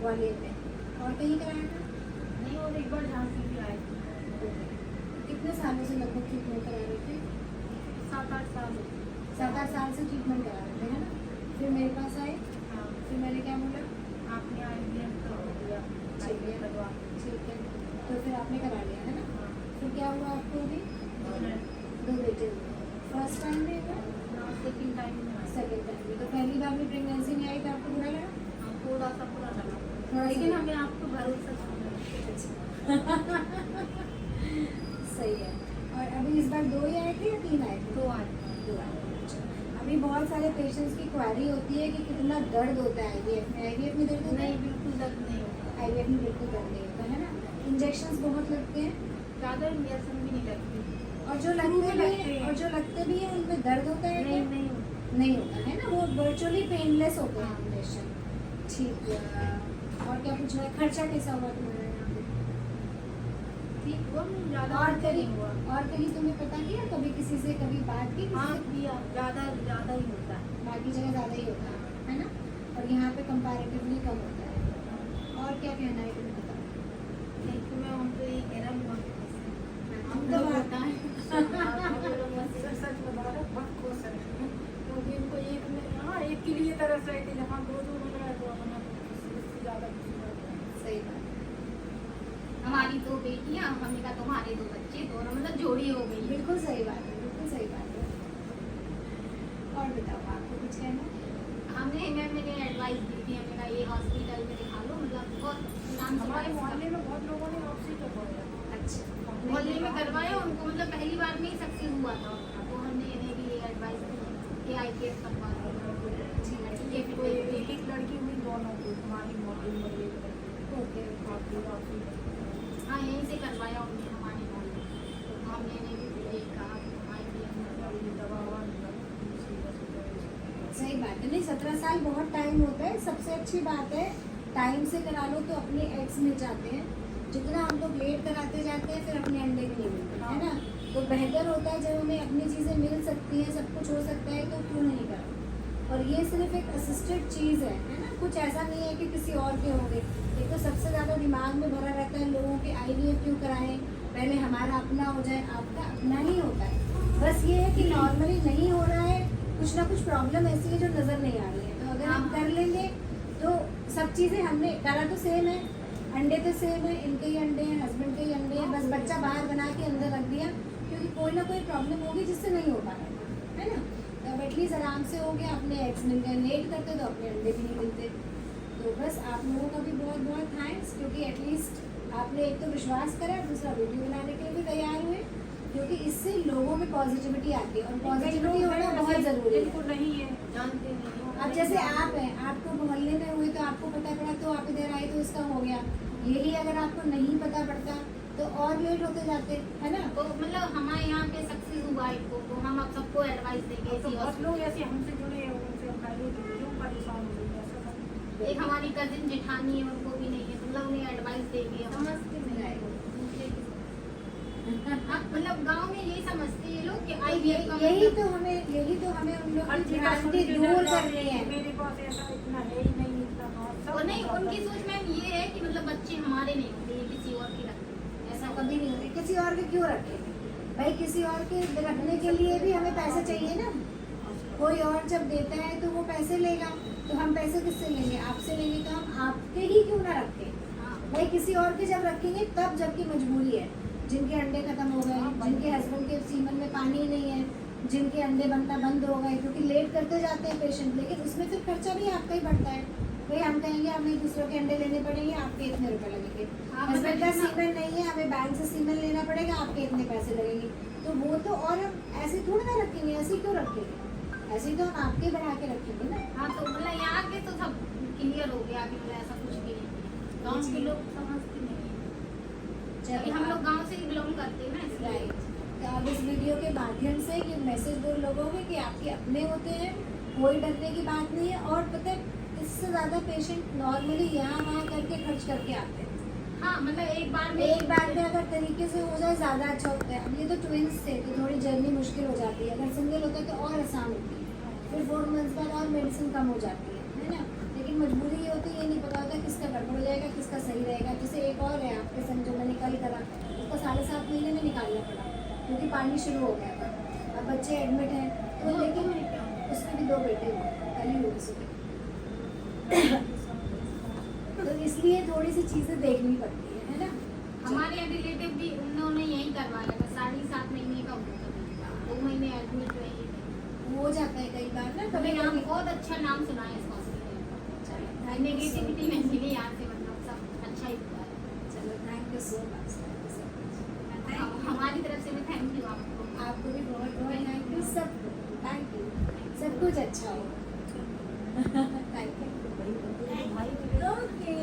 ग्वालियर में, और कहीं कराया था? नहीं, और एक बार झांसी भी आई थी। कितने सालों से लगभग ट्रीटमेंट करा रहे थे? 7-8 साल। 7-8 साल से ट्रीटमेंट करा रहे थे, है ना? फिर मेरे पास आए, हाँ, फिर मैंने क्या बोला? आपने IVF का हो गया, ठीक है, करवा। ठीक है, तो फिर आपने करा लिया, है ना? हाँ, फिर क्या हुआ आपको अभी? 2 बेटे हुए। फर्स्ट टाइम में हुआ? सेकंड टाइम में आई। सेकेंड टाइम में? तो पहली बार में प्रेगनेंसी में आई तो आपको बुरा लगा? हाँ, थोड़ा सा बुरा लगा, थोड़ा सा लेकिन लगा। हमें आपको भरोसा था। सही है। और अभी इस बार 2 ही आए थे या 3 आए थे? 2 आए। 2 आए थे। अच्छा। अभी बहुत सारे पेशेंट्स की क्वारी होती है कि कितना दर्द होता है IVF में। IVF में दर्द होता नहीं, है? बिल्कुल दर्द नहीं होता। IVF में बिल्कुल दर्द नहीं होता, है ना? इंजेक्शंस बहुत लगते हैं, ज़्यादा इंजेक्शन भी नहीं लगती। और जो लगते भी हैं उनमें दर्द होता है नहीं, क्या? नहीं होता। नहीं होता, है ना? वो वर्चुअली पेनलेस होते हैं इंजेक्शन। ठीक है। और क्या पूछना है? खर्चा कैसा हुआ तुम्हारा यहाँ पे? ठीक हुआ, ज़्यादा और खर्चा कभी नहीं हुआ। और कभी तुम्हें पता किया, कभी किसी से कभी बात की? हाँ, किया, ज़्यादा ही होता है। बाकी जगह ज़्यादा ही होता है ना? और यहाँ पे कंपैरेटिवली कम होता है। और क्या कहना है तुम्हें बताओ? नहीं तो मैं उनको यही कह रहा हूँ, हम तो होता है। सच बता रहे बहुत खुश है, क्योंकि इनको एक में हाँ एक के लिए तरस रहे थे, जहाँ 2-2 मिल रहा है तो अपना इससे ज़्यादा खुशी होता है। सही बात है। हमारी 2 बेटियां, हमने कहा तुम्हारे 2 बच्चे, दोनों मतलब जोड़ी हो गई। बिल्कुल सही बात है, बिल्कुल सही बात है। और बताओ, आपको कुछ कहना है? मैंने एडवाइस दी थी, हमने कहा ये हॉस्पिटल में दिखा लो, मतलब बहुत नाम से हमारे मोहल्ले में बहुत लोगों ने ऑप्शन करवाया। अच्छा। मोहल्ले में करवाया, उनको मतलब पहली बार में ही सक्सेस हुआ था, तो हमने इन्हें भी ये एडवाइस दी कि IVF करवा लो। ये तो एक लड़की हुई, दोनों को हमारी मोहल्ले में एक लड़की। ओके। हाँ, यहीं से करवाया उन्हें हमारे मोहल्ले, तो हमने इन्हें भी ये कहा कि दवा सही बात है। नहीं, 17 साल बहुत टाइम होता है। सबसे अच्छी बात है टाइम से करा लो तो अपने एग्स मिल जाते हैं। जितना हम लोग लेट कराते जाते हैं फिर अपने अंडे भी नहीं मिलते, है ना? तो बेहतर होता है जब हमें अपनी चीज़ें मिल सकती हैं, सब कुछ हो सकता है, तो क्यों नहीं करा? और ये सिर्फ एक असिस्टेड चीज़ है ना? कुछ ऐसा नहीं है कि किसी और के होंगे। एक तो सबसे ज़्यादा दिमाग में भरा रहता है लोगों के IVF क्यों कराएं, पहले हमारा अपना हो जाए। आपका अपना ही होता है, बस ये है कि नॉर्मली नहीं हो रहा है, कुछ ना कुछ प्रॉब्लम ऐसी है जो नज़र नहीं आ रही है। तो अगर हम कर लेंगे तो सब चीज़ें हमने करा तो सेम है, अंडे तो सेम है, इनके ही अंडे हैं, हस्बैंड के ही अंडे हैं, बस बच्चा बाहर बना के अंदर रख दिया, क्योंकि कोई ना कोई प्रॉब्लम होगी जिससे नहीं हो पा रहा है ना? तो अब एटलीस्ट आराम से हो गया, अपने एग्स मिल गए। लेट करते तो अपने अंडे भी नहीं मिलते। तो बस आप लोगों का भी बहुत बहुत थैंक्स, क्योंकि एटलीस्ट आपने एक तो विश्वास करा, दूसरा वीडियो बनाने के लिए भी तैयार हुए, क्योंकि इससे लोगों में पॉजिटिविटी आती है, और पॉजिटिविटी होना बहुत ज़रूरी है। जिनको नहीं है, जानते नहीं। अब जैसे आप हैं, आपको मोहल्ले में हुए तो आपको पता पड़ा तो आप इधर आए तो इसका हो गया। यही अगर आपको नहीं पता पड़ता तो और लेट होते जाते, है ना? तो मतलब हमारे यहाँ पे सक्सेस हुआ इनको, तो हम अब सबको एडवाइस देंगे तो इसी बहुत लोग ऐसे हमसे जुड़े हैं, उनसे पहले क्यों परेशान हो गए ऐसा नहीं। एक हमारी कजिन जेठानी है, उनको भी नहीं है, तो मतलब उन्हें एडवाइस देंगे हम। समझते नहीं है वो, दूसरे की हाँ, मतलब गांव में यही समझते हैं ये लोग कि यही IVF यही तो हमें उन लोगों हर की चीज़ का भ्रांति दूर करनी है। मेरे पास ऐसा इतना है ही नहीं, इतना हाँ, और नहीं, सब उनकी सोच मैम ये है कि मतलब बच्चे हमारे नहीं होते, ये किसी और की रखते हैं। ऐसा कभी नहीं होता। किसी और के क्यों रखेंगे भाई? किसी और के रखने के लिए भी हमें पैसे चाहिए ना। कोई और जब देता है तो वो पैसे लेगा, तो हम पैसे किससे लेंगे? आपसे लेंगे। तो हम आपके ही क्यों ना रखें हाँ, भाई? किसी और के जब रखेंगे तब, जबकि मजबूरी है, जिनके अंडे खत्म हो गए, जिनके हस्बैंड के सीमन में पानी ही नहीं है, जिनके अंडे बनना बंद हो गए, क्योंकि लेट करते जाते हैं पेशेंट, लेकिन उसमें फिर खर्चा भी आपका ही बढ़ता है। भाई हम कहेंगे हमें दूसरों के अंडे लेने पड़ेंगे, आपके इतने रुपए लगेंगे। हस्बैंड का सीमन नहीं है, हमें बैंक से सीमन लेना पड़ेगा, आपके इतने पैसे लगेंगे। तो वो तो, और हम ऐसे थोड़ी ना रखेंगे, ऐसे क्यों रखेंगे? ऐसे तो हम आपके बढ़ा के रखेंगे ना। हाँ, तो मतलब यहाँ के तो सब क्लियर हो गया कि मतलब ऐसा कुछ भी नहीं। गाँव के लोग समझते नहीं है, क्योंकि हम लोग गाँव से ही बिलोंग करते हैं ना, इसलिए। राइट। तो अब इस वीडियो के माध्यम से ये मैसेज दो लोगों में कि आपके अपने होते हैं, कोई डरने की बात नहीं है। और पता है, इससे ज़्यादा पेशेंट नॉर्मली यहाँ वहाँ करके खर्च करके आते हैं। हाँ, मतलब एक बार में अगर तरीके से हो जाए ज़्यादा अच्छा होता है। अब ये तो ट्विंस थे तो थोड़ी जर्नी मुश्किल हो जाती है, अगर सिंगल होता है तो और आसान होती है, फिर 4 मंथ्स बाद और मेडिसिन कम हो जाती है ना? लेकिन लेकिन मजबूरी ये होती है, ये नहीं पता होता किसका गड़बड़ हो जाएगा, किसका सही रहेगा। जैसे एक और है आपके संग जो मैंने कल करा, उसको 7.5 महीने में निकालना पड़ा क्योंकि पानी शुरू हो गया था। अब बच्चे एडमिट हैं तो लेकिन उसके भी 2 बेटे हुए, कल ही हुए सुबह। तो इसलिए थोड़ी सी चीज़ें देखनी पड़ती है ना। हमारे यहाँ रिलेटिव भी उन्होंने यही करवाया था, 7.5 महीने का हुआ था, 2 महीने एडमिट रहे थे। हो जाता है कई बार ना, कभी कभी नाम नाम बहुत अच्छा नाम सुना है इस हॉस्पिटल का, नेगेटिविटी में मिली यहाँ से, मतलब सब अच्छा ही हुआ है। चलो थैंक यू सो मच। हमारी तरफ से भी थैंक यू आपको। आपको भी बहुत बहुत थैंक यू, सब थैंक यू, सब कुछ अच्छा हो। Thank you. ओके।